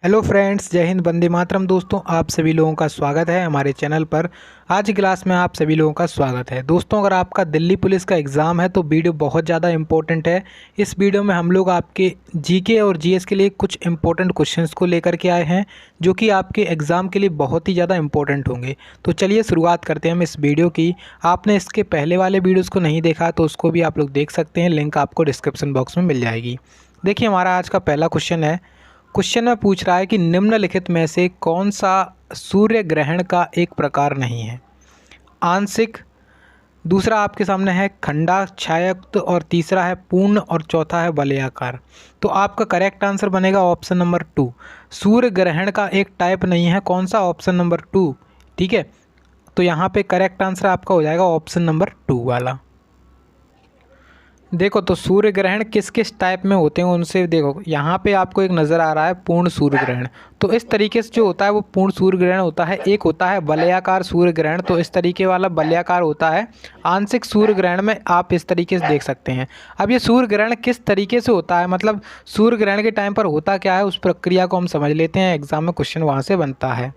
Hello friends, जय हिंद, वंदे मातरम। दोस्तों, आप सभी लोगों का स्वागत है हमारे चैनल पर। आज की क्लास में आप सभी लोगों का स्वागत है। दोस्तों, अगर आपका दिल्ली पुलिस का एग्ज़ाम है तो वीडियो बहुत ज़्यादा इंपॉर्टेंट है। इस वीडियो में हम लोग आपके जीके और जीएस के लिए कुछ इंपॉर्टेंट क्वेश्चंस को लेकर के आए हैं, जो कि आपके एग्ज़ाम के लिए बहुत ही ज़्यादा इंपॉर्टेंट होंगे। तो चलिए शुरुआत करते हैं हम इस वीडियो की। आपने इसके पहले वाले वीडियोज़ को नहीं देखा तो उसको भी आप लोग देख सकते हैं, लिंक आपको डिस्क्रिप्शन बॉक्स में मिल जाएगी। देखिए, हमारा आज का पहला क्वेश्चन है। क्वेश्चन में पूछ रहा है कि निम्नलिखित में से कौन सा सूर्य ग्रहण का एक प्रकार नहीं है। आंशिक, दूसरा आपके सामने है खंडाच्छायुक्त, और तीसरा है पूर्ण, और चौथा है वलयाकार। तो आपका करेक्ट आंसर बनेगा ऑप्शन नंबर 2। सूर्य ग्रहण का एक टाइप नहीं है, कौन सा? Option number 2। ठीक है, तो यहाँ पे करेक्ट आंसर आपका हो जाएगा ऑप्शन नंबर 2 वाला। देखो, तो सूर्य ग्रहण किस किस टाइप में होते हैं उनसे देखो, यहाँ पे आपको एक नज़र आ रहा है पूर्ण सूर्य ग्रहण। तो इस तरीके से जो होता है वो पूर्ण सूर्य ग्रहण होता है। एक होता है वलयाकार सूर्य ग्रहण, तो इस तरीके वाला वलयाकार होता है। आंशिक सूर्य ग्रहण में आप इस तरीके से देख सकते हैं। अब ये सूर्य ग्रहण किस तरीके से होता है, मतलब सूर्य ग्रहण के टाइम पर होता क्या है, उस प्रक्रिया को हम समझ लेते हैं। एग्जाम में क्वेश्चन वहाँ से बनता है।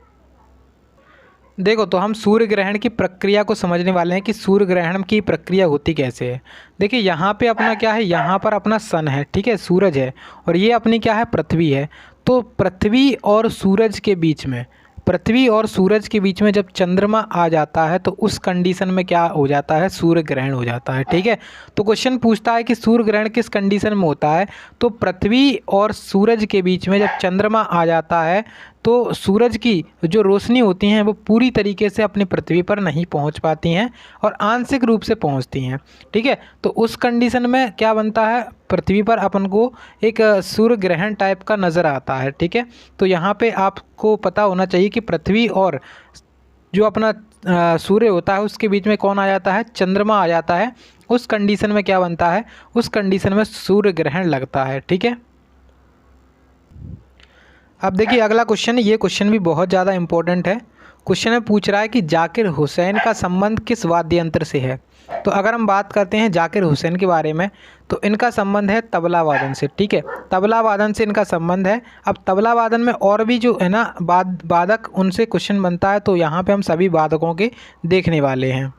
देखो, तो हम सूर्य ग्रहण की प्रक्रिया को समझने वाले हैं कि सूर्य ग्रहण की प्रक्रिया होती कैसे है। देखिए, यहाँ पे अपना क्या है, यहाँ पर अपना सन है, ठीक है, सूरज है, और ये अपनी क्या है, पृथ्वी है। तो पृथ्वी और सूरज के बीच में, पृथ्वी और सूरज के बीच में जब चंद्रमा आ जाता है तो उस कंडीशन में क्या हो जाता है, सूर्य ग्रहण हो जाता है। ठीक है, तो क्वेश्चन पूछता है कि सूर्य ग्रहण किस कंडीशन में होता है। तो पृथ्वी और सूरज के बीच में जब चंद्रमा आ जाता है तो सूरज की जो रोशनी होती हैं वो पूरी तरीके से अपनी पृथ्वी पर नहीं पहुंच पाती हैं और आंशिक रूप से पहुंचती हैं। ठीक है, तो उस कंडीशन में क्या बनता है, पृथ्वी पर अपन को एक सूर्य ग्रहण टाइप का नज़र आता है। ठीक है, तो यहाँ पे आपको पता होना चाहिए कि पृथ्वी और जो अपना सूर्य होता है उसके बीच में कौन आ जाता है, चंद्रमा आ जाता है। उस कंडीशन में क्या बनता है, उस कंडीशन में सूर्य ग्रहण लगता है। ठीक है, अब देखिए अगला क्वेश्चन, ये क्वेश्चन भी बहुत ज़्यादा इंपॉर्टेंट है। क्वेश्चन में पूछ रहा है कि जाकिर हुसैन का संबंध किस वाद्य यंत्र से है। तो अगर हम बात करते हैं जाकिर हुसैन के बारे में तो इनका संबंध है तबला वादन से। ठीक है, तबला वादन से इनका संबंध है। अब तबला वादन में और भी जो है ना वादक, उनसे क्वेश्चन बनता है, तो यहाँ पे हम सभी वादकों के देखने वाले हैं।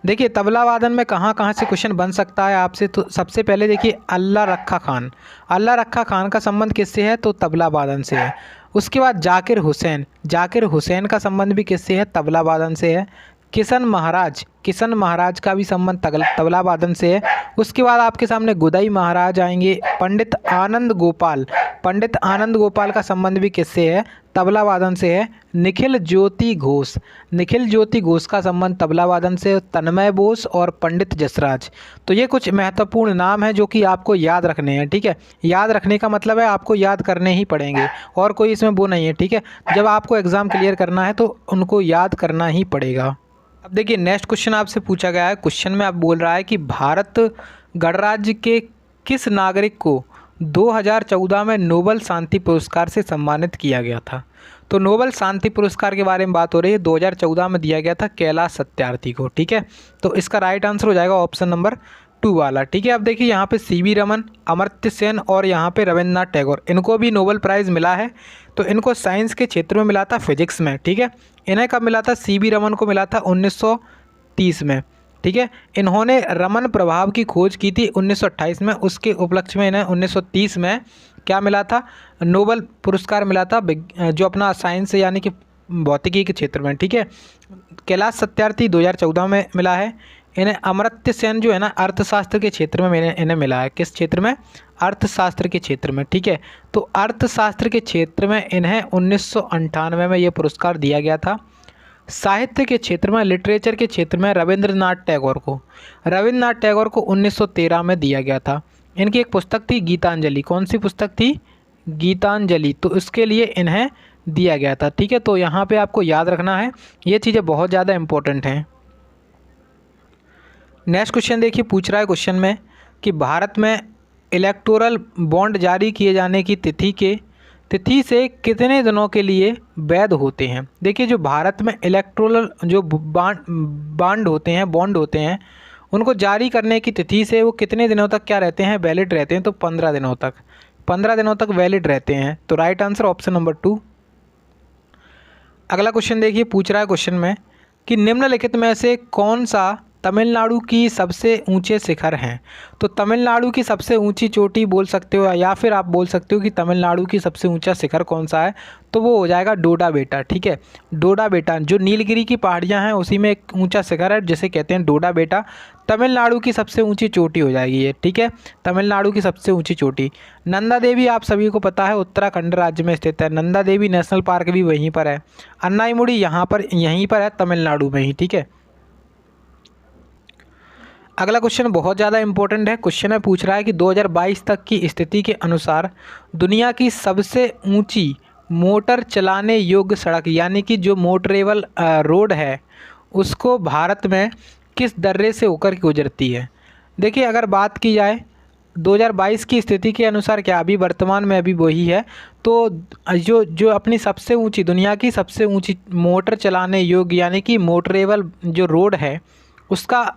देखिए, तबला वादन में कहाँ कहाँ से क्वेश्चन बन सकता है आपसे। तो सबसे पहले देखिए, अल्लाह रखा खान, अल्लाह रखा खान का संबंध किससे है, तो तबला वादन से है। उसके बाद जाकिर हुसैन, जाकिर हुसैन का संबंध भी किससे है, तबला वादन से है। किशन महाराज, किशन महाराज का भी संबंध तबला वादन से है। उसके बाद आपके सामने गुदई महाराज आएंगे। पंडित आनंद गोपाल, पंडित आनंद गोपाल का संबंध भी किससे है, तबला वादन से है। निखिल ज्योति घोष, निखिल ज्योति घोष का संबंध तबला वादन से। तन्मय बोस और पंडित जसराज। तो ये कुछ महत्वपूर्ण नाम हैं जो कि आपको याद रखने हैं। ठीक है, याद रखने का मतलब है आपको याद करने ही पड़ेंगे, और कोई इसमें वो नहीं है। ठीक है, जब आपको एग्ज़ाम क्लियर करना है तो उनको याद करना ही पड़ेगा। अब देखिए, नेक्स्ट क्वेश्चन आपसे पूछा गया है। क्वेश्चन में आप बोल रहा है कि भारत गणराज्य के किस नागरिक को 2014 में नोबेल शांति पुरस्कार से सम्मानित किया गया था। तो नोबेल शांति पुरस्कार के बारे में बात हो रही है, 2014 में दिया गया था कैलाश सत्यार्थी को। ठीक है, तो इसका राइट आंसर हो जाएगा ऑप्शन नंबर 2 वाला। ठीक है, अब देखिए यहाँ पे सीवी रमन, अमर्त्य सेन और यहाँ पे रविन्द्रनाथ टैगोर, इनको भी नोबेल प्राइज़ मिला है। तो इनको साइंस के क्षेत्र में मिला था, फिजिक्स में। ठीक है, इन्हें कब मिला था, सीवी रमन को मिला था 1930 में। ठीक है, इन्होंने रमन प्रभाव की खोज की थी 1928 में, उसके उपलक्ष्य में इन्हें 1930 में क्या मिला था, नोबेल पुरस्कार मिला था, जो अपना साइंस यानी कि भौतिकी के क्षेत्र में। ठीक है, कैलाश सत्यार्थी 2014 में मिला है। इन्हें अमर्त्य सेन जो है ना, अर्थशास्त्र के क्षेत्र में इन्हें मिला है। किस क्षेत्र में, अर्थशास्त्र के क्षेत्र में। ठीक है, तो अर्थशास्त्र के क्षेत्र में इन्हें 1998 में ये पुरस्कार दिया गया था। साहित्य के क्षेत्र में, लिटरेचर के क्षेत्र में रविंद्रनाथ टैगोर को, रविंद्रनाथ टैगोर को 1913 में दिया गया था। इनकी एक पुस्तक थी गीतांजलि, कौन सी पुस्तक थी, गीतांजलि, तो इसके लिए इन्हें दिया गया था। ठीक है, तो यहाँ पे आपको याद रखना है, ये चीज़ें बहुत ज़्यादा इंपॉर्टेंट हैं। नेक्स्ट क्वेश्चन देखिए, पूछ रहा है क्वेश्चन में कि भारत में इलेक्टोरल बॉन्ड जारी किए जाने की तिथि से कितने दिनों के लिए वैध होते हैं। देखिए, जो भारत में इलेक्टोरल जो बॉन्ड होते हैं उनको जारी करने की तिथि से वो कितने दिनों तक क्या रहते हैं, वैलिड रहते हैं। तो 15 दिनों तक, 15 दिनों तक वैलिड रहते हैं। तो राइट आंसर ऑप्शन नंबर 2। अगला क्वेश्चन देखिए, पूछ रहा है क्वेश्चन में कि निम्नलिखित में से कौन सा तमिलनाडु की सबसे ऊंचे शिखर हैं। तो तमिलनाडु की सबसे ऊंची चोटी बोल सकते हो, या फिर आप बोल सकते हो कि तमिलनाडु की सबसे ऊंचा शिखर कौन सा है, तो वो हो जाएगा डोडा बेटा। ठीक है, डोडा बेटा जो नीलगिरी की पहाड़ियां हैं उसी में एक ऊंचा शिखर है जिसे कहते हैं डोडा बेटा। तमिलनाडु की सबसे ऊंची चोटी हो जाएगी ये। ठीक है, तमिलनाडु की सबसे ऊंची चोटी। नंदा देवी आप सभी को पता है उत्तराखंड राज्य में स्थित है, नंदा देवी नेशनल पार्क भी वहीं पर है। अन्नाईमुड़ी यहीं पर है, तमिलनाडु में ही। ठीक है, अगला क्वेश्चन बहुत ज़्यादा इंपॉर्टेंट है। क्वेश्चन में पूछ रहा है कि 2022 तक की स्थिति के अनुसार दुनिया की सबसे ऊंची मोटर चलाने योग्य सड़क यानी कि जो मोटरेबल रोड है उसको भारत में किस दर्रे से होकर गुजरती है। देखिए, अगर बात की जाए 2022 की स्थिति के अनुसार, क्या अभी वर्तमान में अभी वही है, तो जो अपनी सबसे ऊंची, दुनिया की सबसे ऊंची मोटर चलाने योग्य यानी कि मोटरेबल जो रोड है उसका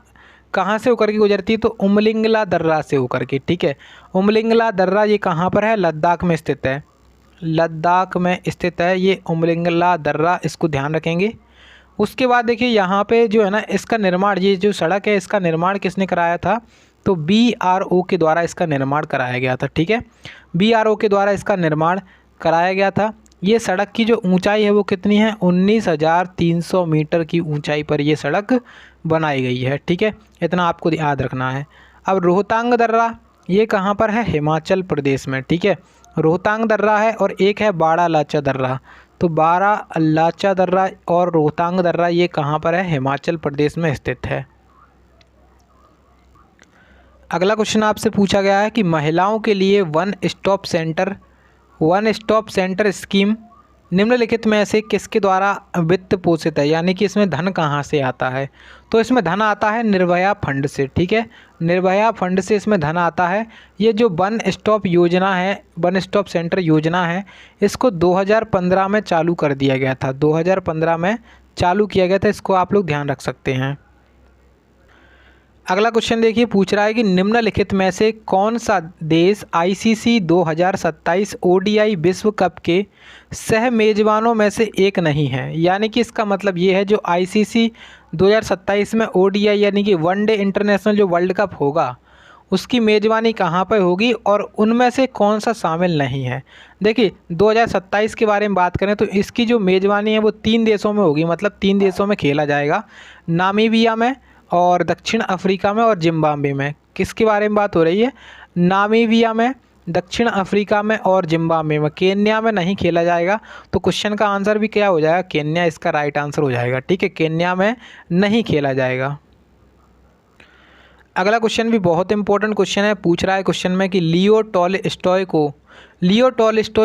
कहाँ से होकर के गुजरती है, तो उमलिंगला दर्रा से होकर के। ठीक है, उमलिंगला दर्रा ये कहाँ पर है, लद्दाख में स्थित है, लद्दाख में स्थित है ये उमलिंगला दर्रा, इसको ध्यान रखेंगे। उसके बाद देखिए यहाँ पे जो है ना, इसका निर्माण, ये जो सड़क है इसका निर्माण किसने कराया था, तो BRO के द्वारा इसका निर्माण कराया गया था। ठीक है, BRO के द्वारा इसका निर्माण कराया गया था। ये सड़क की जो ऊंचाई है वो कितनी है, 19,300 मीटर की ऊंचाई पर ये सड़क बनाई गई है। ठीक है, इतना आपको याद रखना है। अब रोहतांग दर्रा ये कहाँ पर है, हिमाचल प्रदेश में। ठीक है, रोहतांग दर्रा है और एक है बाड़ा लाचा दर्रा। तो बाड़ा लाचा दर्रा और रोहतांग दर्रा ये कहाँ पर है, हिमाचल प्रदेश में स्थित है। अगला क्वेश्चन आपसे पूछा गया है कि महिलाओं के लिए वन स्टॉप सेंटर स्कीम निम्नलिखित में से किसके द्वारा वित्त पोषित है, यानी कि इसमें धन कहाँ से आता है। तो इसमें धन आता है निर्भया फंड से। ठीक है, निर्भया फंड से इसमें धन आता है। ये जो वन स्टॉप योजना है, वन स्टॉप सेंटर योजना है, इसको 2015 में चालू कर दिया गया था, 2015 में चालू किया गया था, इसको आप लोग ध्यान रख सकते हैं। अगला क्वेश्चन देखिए, पूछ रहा है कि निम्नलिखित में से कौन सा देश ICC 2027 ODI विश्व कप के सह मेजबानों में से एक नहीं है। यानी कि इसका मतलब ये है, जो ICC 2027 में ODI यानी कि वनडे इंटरनेशनल जो वर्ल्ड कप होगा उसकी मेज़बानी कहाँ पर होगी और उनमें से कौन सा शामिल नहीं है। देखिए, 2027 के बारे में बात करें तो इसकी जो मेज़बानी है वो 3 देशों में होगी, मतलब 3 देशों में खेला जाएगा, नामीबिया में और दक्षिण अफ्रीका में और जिम्बाब्वे में। किसके बारे में बात हो रही है, नामीबिया में, दक्षिण अफ्रीका में और जिम्बाब्वे में। केन्या में नहीं खेला जाएगा। तो क्वेश्चन का आंसर भी क्या हो जाएगा, केन्या इसका राइट आंसर हो जाएगा। ठीक है, केन्या में नहीं खेला जाएगा। अगला क्वेश्चन भी बहुत इंपॉर्टेंट क्वेश्चन है। पूछ रहा है क्वेश्चन में कि लियो टॉलस्टॉय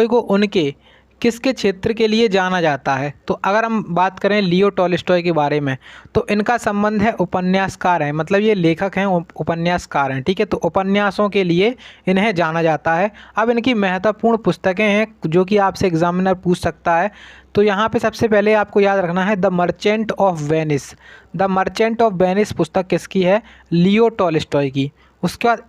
को उनके किसके क्षेत्र के लिए जाना जाता है। तो अगर हम बात करें लियो टॉलस्टॉय के बारे में तो इनका संबंध है उपन्यासकार हैं, मतलब ये लेखक हैं, उपन्यासकार हैं। ठीक है, तो उपन्यासों के लिए इन्हें जाना जाता है। अब इनकी महत्वपूर्ण पुस्तकें हैं जो कि आपसे एग्जामिनर पूछ सकता है। तो यहाँ पे सबसे पहले आपको याद रखना है the merchant of Venice. The merchant of Venice पुस्तक किसकी है, लियो टॉलस्टॉय की। उसके बाद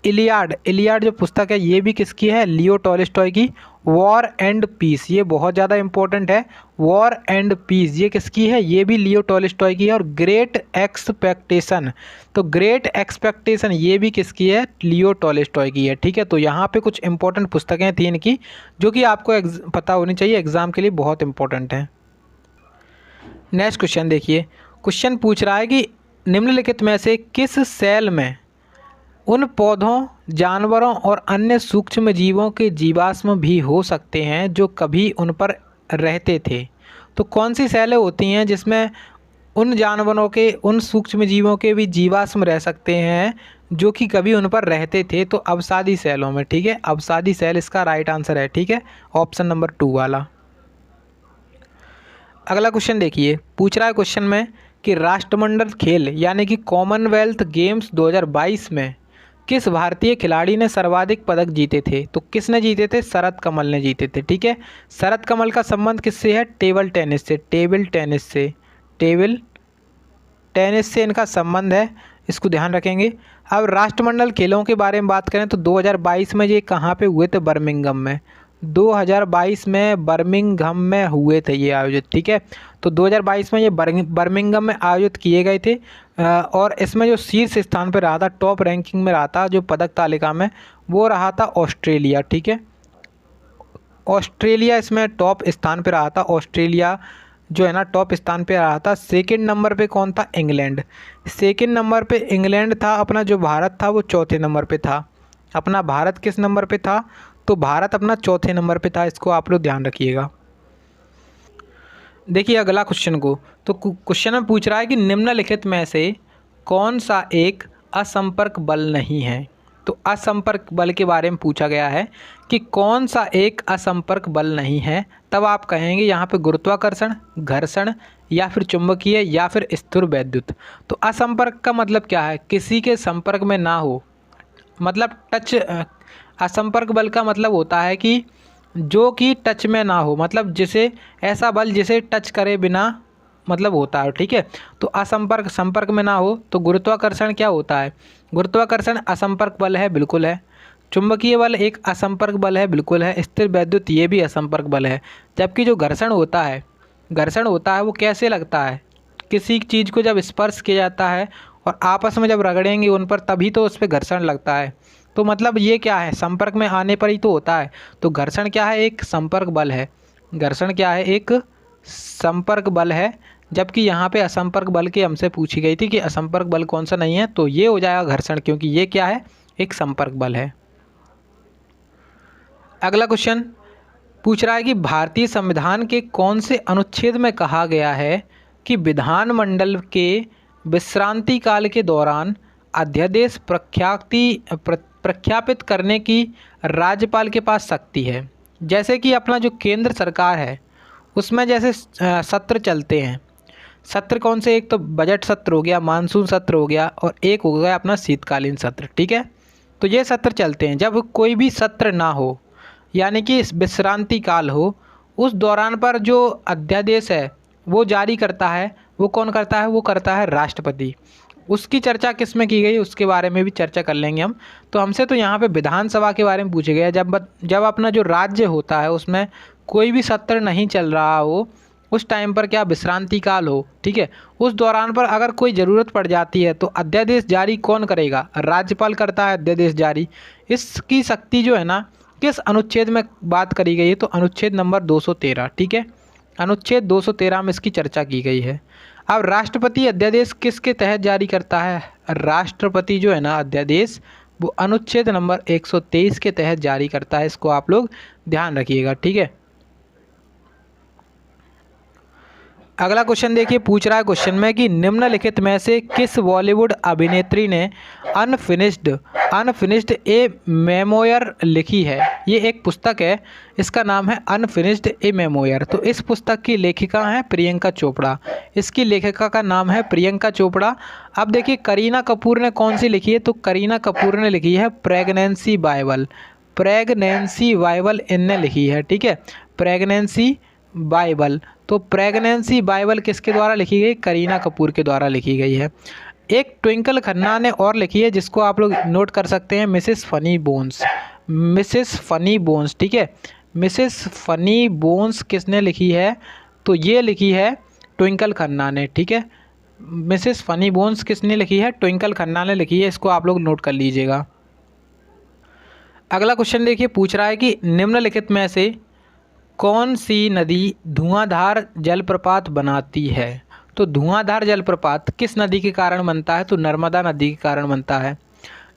इलियाड जो पुस्तक है ये भी किसकी है, लियो टॉलस्टॉय की। वॉर एंड पीस, ये बहुत ज़्यादा इंपॉर्टेंट है। वॉर एंड पीस ये किसकी है, ये भी लियो टॉलस्टॉय की है। और ग्रेट एक्सपेक्टेशन, तो ग्रेट एक्सपेक्टेशन ये भी किसकी है, लियो टॉलस्टॉय की है। ठीक है, तो यहाँ पे कुछ इंपॉर्टेंट पुस्तकें थी इनकी जो कि आपको पता होनी चाहिए, एग्जाम के लिए बहुत इंपॉर्टेंट है। नेक्स्ट क्वेश्चन देखिए, क्वेश्चन पूछ रहा है कि निम्नलिखित में से किस सेल में उन पौधों, जानवरों और अन्य सूक्ष्म जीवों के जीवाश्म भी हो सकते हैं जो कभी उन पर रहते थे। तो कौन सी सेलें होती हैं जिसमें उन जानवरों के, उन सूक्ष्म जीवों के भी जीवाश्म रह सकते हैं जो कि कभी उन पर रहते थे, तो अवसादी सेलों में। ठीक है, अवसादी सेल इसका राइट आंसर है। ठीक है, ऑप्शन नंबर 2 वाला। अगला क्वेश्चन देखिए, पूछ रहा है क्वेश्चन में कि राष्ट्रमंडल खेल यानी कि कॉमनवेल्थ गेम्स 2022 में किस भारतीय खिलाड़ी ने सर्वाधिक पदक जीते थे। तो किसने जीते थे, शरद कमल ने जीते थे। ठीक है, शरद कमल का संबंध किससे है, टेबल टेनिस से। टेबल टेनिस से इनका संबंध है। इसको ध्यान रखेंगे। अब राष्ट्रमंडल खेलों के बारे में बात करें तो 2022 में ये कहाँ पे हुए थे? बर्मिंघम में। 2022 में बर्मिंघम में हुए थे ये आयोजित, ठीक है। तो 2022 में ये बर्मिंघम में आयोजित किए गए थे और इसमें जो शीर्ष स्थान पर रहा था, टॉप रैंकिंग में रहा था जो पदक तालिका में, वो रहा था ऑस्ट्रेलिया, ठीक है। ऑस्ट्रेलिया इसमें टॉप स्थान पे रहा था। ऑस्ट्रेलिया जो है ना टॉप स्थान पे रहा था। सेकंड नंबर पे कौन था? इंग्लैंड। सेकंड नंबर पे इंग्लैंड था। अपना जो भारत था वो चौथे नंबर पे था। अपना भारत किस नंबर पे था? तो भारत अपना चौथे नंबर पे था। इसको आप लोग ध्यान रखिएगा। देखिए अगला क्वेश्चन को, तो क्वेश्चन में पूछ रहा है कि निम्नलिखित में से कौन सा एक असंपर्क बल नहीं है? तो असंपर्क बल के बारे में पूछा गया है कि कौन सा एक असंपर्क बल नहीं है। तब आप कहेंगे यहाँ पे गुरुत्वाकर्षण, घर्षण, या फिर चुंबकीय, या फिर स्थिर वैद्युत। तो असंपर्क का मतलब क्या है? किसी के संपर्क में ना हो, मतलब टच। असंपर्क बल का मतलब होता है कि जो कि टच में ना हो, मतलब जिसे ऐसा बल जिसे टच करे बिना मतलब होता है, ठीक है। तो असंपर्क संपर्क में ना हो। तो गुरुत्वाकर्षण क्या होता है? गुरुत्वाकर्षण असंपर्क बल है, बिल्कुल है। चुंबकीय बल एक असंपर्क बल है, बिल्कुल है। स्थिर वैद्युत ये भी असंपर्क बल है। जबकि जो घर्षण होता है, घर्षण होता है वो कैसे लगता है? किसी चीज़ को जब स्पर्श किया जाता है और आपस में जब रगड़ेंगे उन पर, तभी तो उस पर घर्षण लगता है। तो मतलब ये क्या है? संपर्क में आने पर ही तो होता है। तो घर्षण क्या है? एक संपर्क बल है। घर्षण क्या है? एक संपर्क बल है। जबकि यहाँ पे असंपर्क बल की हमसे पूछी गई थी कि असंपर्क बल कौन सा नहीं है, तो ये हो जाएगा घर्षण, क्योंकि ये क्या है? एक संपर्क बल है। अगला क्वेश्चन पूछ रहा है कि भारतीय संविधान के कौन से अनुच्छेद में कहा गया है कि विधानमंडल के विश्रांति काल के दौरान अध्यादेश प्रख्यापित करने की राज्यपाल के पास शक्ति है। जैसे कि अपना जो केंद्र सरकार है उसमें जैसे सत्र चलते हैं। सत्र कौन से? एक तो बजट सत्र हो गया, मानसून सत्र हो गया, और एक हो गया अपना शीतकालीन सत्र, ठीक है। तो ये सत्र चलते हैं। जब कोई भी सत्र ना हो, यानी कि विश्रांति काल हो, उस दौरान पर जो अध्यादेश है वो जारी करता है, वो कौन करता है? वो करता है राष्ट्रपति। उसकी चर्चा किस में की गई उसके बारे में भी चर्चा कर लेंगे हम। तो हमसे तो यहाँ पे विधानसभा के बारे में पूछे गए। जब अपना जो राज्य होता है उसमें कोई भी सत्र नहीं चल रहा हो, उस टाइम पर क्या विश्रांति काल हो, ठीक है, उस दौरान पर अगर कोई ज़रूरत पड़ जाती है तो अध्यादेश जारी कौन करेगा? राज्यपाल करता है अध्यादेश जारी। इसकी शक्ति जो है ना किस अनुच्छेद में बात करी गई है? तो अनुच्छेद नंबर 213, ठीक है। अनुच्छेद 213 में इसकी चर्चा की गई है। अब राष्ट्रपति अध्यादेश किसके तहत जारी करता है? राष्ट्रपति जो है ना अध्यादेश, वो अनुच्छेद नंबर 123 के तहत जारी करता है। इसको आप लोग ध्यान रखिएगा, ठीक है। अगला क्वेश्चन देखिए, पूछ रहा है क्वेश्चन में कि निम्नलिखित में से किस बॉलीवुड अभिनेत्री ने अनफिनिश्ड ए मेमोयर लिखी है? ये एक पुस्तक है, इसका नाम है अनफिनिश्ड ए मेमोयर। तो इस पुस्तक की लेखिका है प्रियंका चोपड़ा। इसकी लेखिका का नाम है प्रियंका चोपड़ा। अब देखिए करीना कपूर ने कौन सी लिखी है? तो करीना कपूर ने लिखी है प्रेगनेंसी बाइबल। प्रेगनेंसी बाइबल इनने लिखी है, ठीक है, प्रेगनेंसी बाइबल। तो प्रेगनेंसी बाइबल किसके द्वारा लिखी गई? करीना कपूर के द्वारा लिखी गई है। एक ट्विंकल खन्ना ने और लिखी है, जिसको आप लोग नोट कर सकते हैं, Mrs funny bones. Mrs funny bones, ठीक है। मिसेस फनी बोन्स किसने लिखी है? तो ये लिखी है ट्विंकल खन्ना ने, ठीक है। मिसेस फनी बोन्स किसने लिखी है? ट्विंकल खन्ना ने लिखी है। इसको आप लोग नोट कर लीजिएगा। अगला क्वेश्चन देखिए, पूछ रहा है कि निम्नलिखित में से कौन सी नदी धुआंधार जलप्रपात बनाती है? तो धुआंधार जलप्रपात किस नदी के कारण बनता है? तो नर्मदा नदी के कारण बनता है।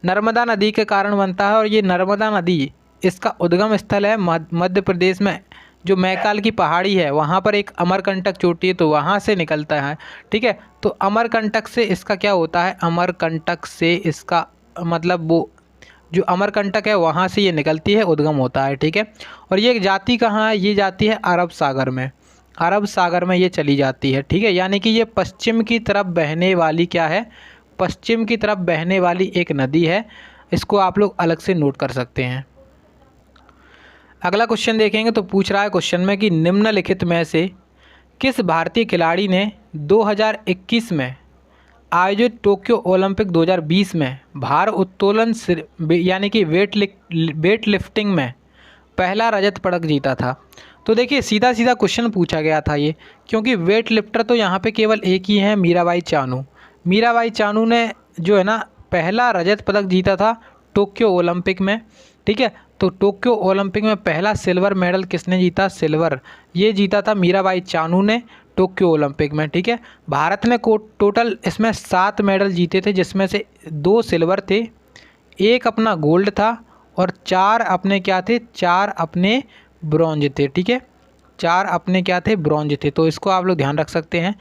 नर्मदा नदी के कारण बनता है। और ये नर्मदा नदी, इसका उद्गम स्थल है मध्य प्रदेश में, जो मैकाल की पहाड़ी है वहाँ पर एक अमरकंटक चोटी है, तो वहाँ से निकलता है, ठीक है। तो अमरकंटक से इसका क्या होता है? अमरकंटक से इसका मतलब वो जो अमरकंटक है वहाँ से ये निकलती है, उद्गम होता है, ठीक है। और ये जाति कहाँ है? ये जाती है अरब सागर में। अरब सागर में ये चली जाती है, ठीक है। यानी कि ये पश्चिम की तरफ बहने वाली क्या है? पश्चिम की तरफ बहने वाली एक नदी है। इसको आप लोग अलग से नोट कर सकते हैं। अगला क्वेश्चन देखेंगे, तो पूछ रहा है क्वेश्चन में कि निम्नलिखित में से किस भारतीय खिलाड़ी ने 2021 में आयोजित टोक्यो ओलंपिक 2020 में भार उत्तोलन यानी कि वेट लिफ्टिंग में पहला रजत पदक जीता था। तो देखिए सीधा सीधा क्वेश्चन पूछा गया था ये, क्योंकि वेट लिफ्टर तो यहाँ पे केवल एक ही है, मीराबाई चानू। मीराबाई चानू ने जो है ना पहला रजत पदक जीता था टोक्यो ओलंपिक में, ठीक है। तो टोक्यो ओलंपिक में पहला सिल्वर मेडल किसने जीता? सिल्वर ये जीता था मीराबाई चानू ने टोक्यो ओलंपिक में, ठीक है। भारत ने टोटल इसमें 7 मेडल जीते थे, जिसमें से 2 सिल्वर थे, 1 अपना गोल्ड था और 4 अपने क्या थे? 4 अपने ब्रॉन्ज थे, ठीक है। 4 अपने क्या थे? ब्रॉन्ज थे। तो इसको आप लोग ध्यान रख सकते हैं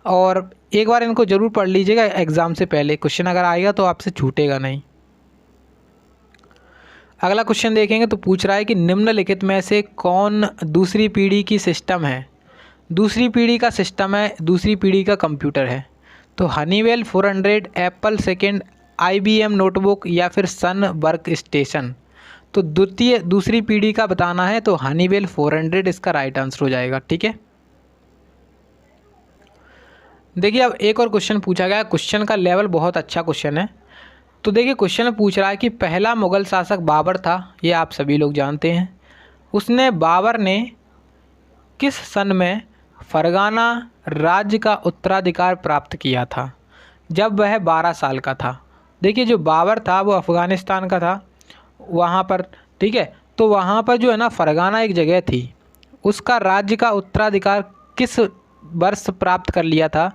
और एक बार इनको ज़रूर पढ़ लीजिएगा एग्ज़ाम से पहले, क्वेश्चन अगर आएगा तो आपसे छूटेगा नहीं। अगला क्वेश्चन देखेंगे तो पूछ रहा है कि निम्नलिखित में से कौन दूसरी पीढ़ी की सिस्टम है? दूसरी पीढ़ी का सिस्टम है, दूसरी पीढ़ी का कंप्यूटर है। तो Honeywell 400, Apple second, IBM notebook या फिर सन वर्क स्टेशन। तो दूसरी पीढ़ी का बताना है तो हनीवेल 400 इसका राइट आंसर हो जाएगा, ठीक है। देखिए अब एक और क्वेश्चन पूछा गया, क्वेश्चन का लेवल बहुत अच्छा क्वेश्चन है। तो देखिए क्वेश्चन में पूछ रहा है कि पहला मुग़ल शासक बाबर था, ये आप सभी लोग जानते हैं। बाबर ने किस सन में फरगाना राज्य का उत्तराधिकार प्राप्त किया था? जब वह 12 साल का था। देखिए जो बाबर था वो अफ़गानिस्तान का था वहाँ पर, ठीक है। तो वहाँ पर जो है ना फरगाना एक जगह थी, उसका राज्य का उत्तराधिकार किस वर्ष प्राप्त कर लिया था?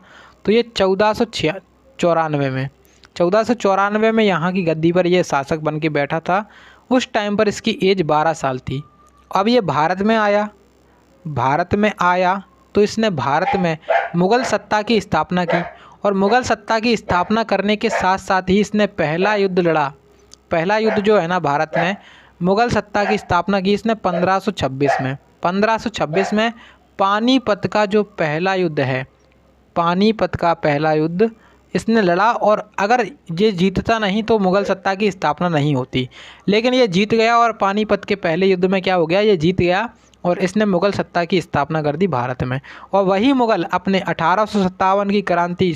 तो ये 1494 में। 1494 में यहाँ की गद्दी पर ये शासक बन के बैठा था। उस टाइम पर इसकी एज 12 साल थी। अब ये भारत में आया तो इसने भारत में मुग़ल सत्ता की स्थापना की और मुग़ल सत्ता की स्थापना करने के साथ साथ ही इसने पहला युद्ध लड़ा। पहला युद्ध जो है ना भारत में मुग़ल सत्ता की स्थापना की इसने 1526 में। 1526 में पानीपत का जो पहला युद्ध है, पानीपत का पहला युद्ध इसने लड़ा और अगर ये जीतता नहीं तो मुग़ल सत्ता की स्थापना नहीं होती। लेकिन ये जीत गया और पानीपत के पहले युद्ध में क्या हो गया? ये जीत गया और इसने मुग़ल सत्ता की स्थापना कर दी भारत में। और वही मुग़ल अपने 1857 की क्रांति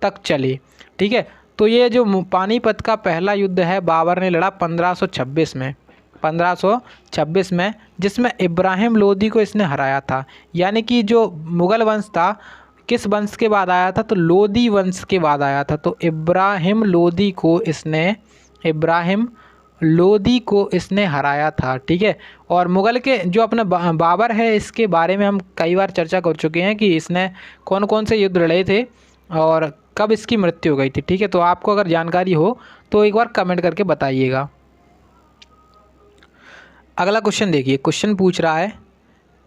तक चले, ठीक है। तो ये जो पानीपत का पहला युद्ध है बाबर ने लड़ा 1526 में, 1526 में, जिसमें इब्राहिम लोदी को इसने हराया था। यानी कि जो मुग़ल वंश था किस वंश के बाद आया था? तो लोदी वंश के बाद आया था। तो इब्राहिम लोदी को इसने हराया था, ठीक है। और मुग़ल के जो अपना बाबर है इसके बारे में हम कई बार चर्चा कर चुके हैं कि इसने कौन कौन से युद्ध लड़े थे और कब इसकी मृत्यु हो गई थी, ठीक है। तो आपको अगर जानकारी हो तो एक बार कमेंट करके बताइएगा। अगला क्वेश्चन देखिए, क्वेश्चन पूछ रहा है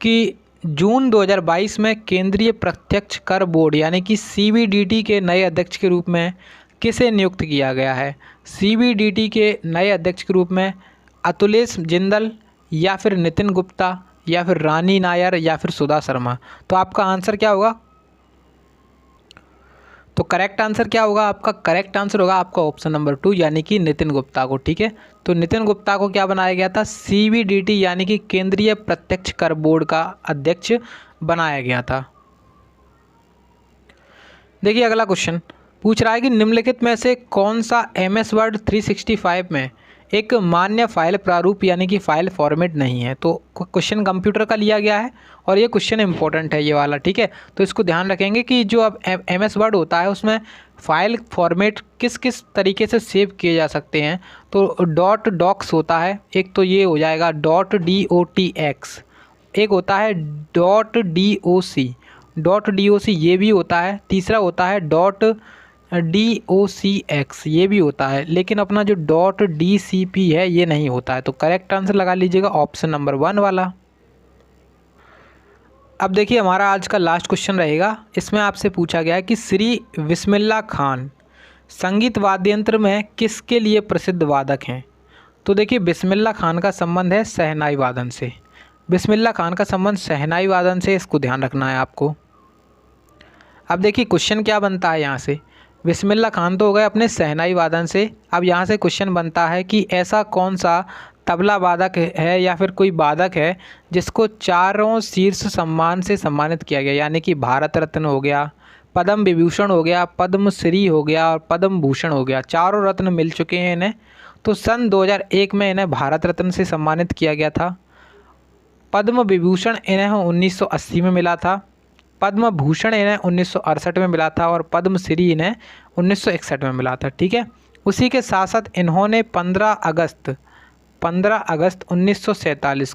कि जून 2022 में केंद्रीय प्रत्यक्ष कर बोर्ड यानी कि CBDT के नए अध्यक्ष के रूप में किसे नियुक्त किया गया है? CBDT के नए अध्यक्ष के रूप में अतुलेश जिंदल या फिर नितिन गुप्ता या फिर रानी नायर या फिर सुधा शर्मा। तो आपका आंसर क्या होगा? तो करेक्ट आंसर क्या होगा आपका? करेक्ट आंसर होगा आपका ऑप्शन नंबर 2 यानी कि नितिन गुप्ता को, ठीक है। तो नितिन गुप्ता को क्या बनाया गया था? CBDT यानी कि केंद्रीय प्रत्यक्ष कर बोर्ड का अध्यक्ष बनाया गया था। देखिए अगला क्वेश्चन पूछ रहा है कि निम्नलिखित में से कौन सा MS वर्ड 365 में एक मान्य फाइल प्रारूप यानी कि फाइल फॉर्मेट नहीं है? तो क्वेश्चन कंप्यूटर का लिया गया है और ये क्वेश्चन इंपॉर्टेंट है ये वाला, ठीक है। तो इसको ध्यान रखेंगे कि जो अब MS वर्ड होता है उसमें फाइल फॉर्मेट किस किस तरीके से सेव किए जा सकते हैं। तो .docs होता है एक, तो ये हो जाएगा .docx, एक होता है .doc ये भी होता है, तीसरा होता है .docx ये भी होता है, लेकिन अपना जो .dcp है ये नहीं होता है। तो करेक्ट आंसर लगा लीजिएगा ऑप्शन नंबर 1 वाला। अब देखिए हमारा आज का लास्ट क्वेश्चन रहेगा, इसमें आपसे पूछा गया है कि श्री बिस्मिल्लाह खान संगीत वाद्य यंत्र में किसके लिए प्रसिद्ध वादक हैं? तो देखिए बिस्मिल्लाह खान का संबंध है शहनाई वादन से। बिस्मिल्लाह खान का संबंध शहनाई वादन से, इसको ध्यान रखना है आपको। अब देखिए क्वेश्चन क्या बनता है यहाँ से, बिस्मिल्लाह खान तो हो गए अपने शहनाई वादन से। अब यहाँ से क्वेश्चन बनता है कि ऐसा कौन सा तबला वादक है या फिर कोई वादक है जिसको 4 शीर्ष सम्मान से सम्मानित किया गया, यानी कि भारत रत्न हो गया, पद्म विभूषण हो गया, पद्मश्री हो गया और पद्म भूषण हो गया, चारों रत्न मिल चुके हैं इन्हें। तो सन 2001 में इन्हें भारत रत्न से सम्मानित किया गया था। पद्म विभूषण इन्हें 1980 में मिला था, पद्म भूषण इन्हें 1968 में मिला था और पद्मश्री इन्हें 1961 में मिला था। ठीक है, उसी के साथ साथ इन्होंने 15 अगस्त 1947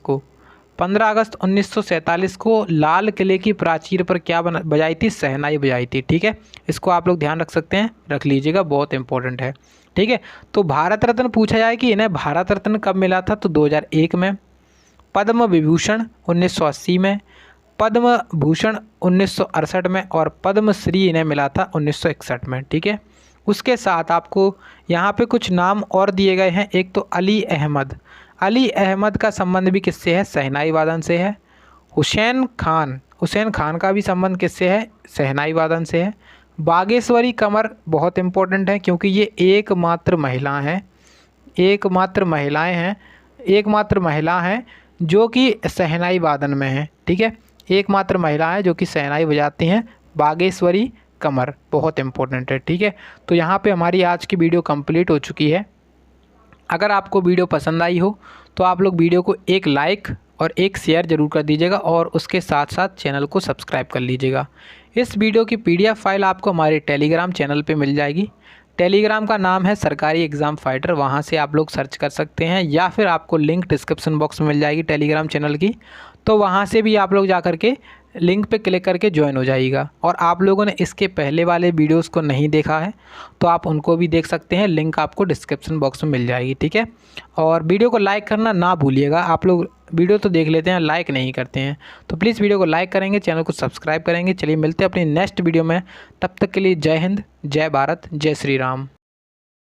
को लाल किले की प्राचीर पर क्या बजाई थी? शहनाई बजाई थी। ठीक है, इसको आप लोग ध्यान रख सकते हैं, रख लीजिएगा, बहुत इंपॉर्टेंट है। ठीक है, तो भारत रत्न पूछा जाए कि इन्हें भारत रत्न कब मिला था, तो 2001 में, पद्म विभूषण 1980 में, पद्म भूषण 1968 में और पद्मश्री इन्हें मिला था 1961 में। ठीक है, उसके साथ आपको यहाँ पे कुछ नाम और दिए गए हैं। एक तो अली अहमद का संबंध भी किससे है? शहनाई वादन से है। हुसैन खान का भी संबंध किससे है? शहनाई वादन से है। बागेश्वरी कमर बहुत इंपॉर्टेंट है क्योंकि ये एकमात्र महिला हैं जो कि शहनाई वादन में है। ठीक है, एकमात्र महिला है जो कि शहनाई बजाती हैं, बागेश्वरी कमर, बहुत इंपॉर्टेंट है। ठीक है, तो यहाँ पे हमारी आज की वीडियो कंप्लीट हो चुकी है। अगर आपको वीडियो पसंद आई हो तो आप लोग वीडियो को एक लाइक और एक शेयर ज़रूर कर दीजिएगा और उसके साथ साथ चैनल को सब्सक्राइब कर लीजिएगा। इस वीडियो की PDF फाइल आपको हमारे टेलीग्राम चैनल पे मिल जाएगी। टेलीग्राम का नाम है सरकारी एग्ज़ाम फाइटर, वहाँ से आप लोग सर्च कर सकते हैं या फिर आपको लिंक डिस्क्रिप्शन बॉक्स में मिल जाएगी टेलीग्राम चैनल की, तो वहाँ से भी आप लोग जा कर के लिंक पे क्लिक करके ज्वाइन हो जाइएगा। और आप लोगों ने इसके पहले वाले वीडियोस को नहीं देखा है तो आप उनको भी देख सकते हैं, लिंक आपको डिस्क्रिप्शन बॉक्स में मिल जाएगी। ठीक है, और वीडियो को लाइक करना ना भूलिएगा। आप लोग वीडियो तो देख लेते हैं, लाइक नहीं करते हैं, तो प्लीज़ वीडियो को लाइक करेंगे, चैनल को सब्सक्राइब करेंगे। चलिए मिलते हैं अपनी नेक्स्ट वीडियो में, तब तक के लिए जय हिंद, जय भारत, जय श्री राम।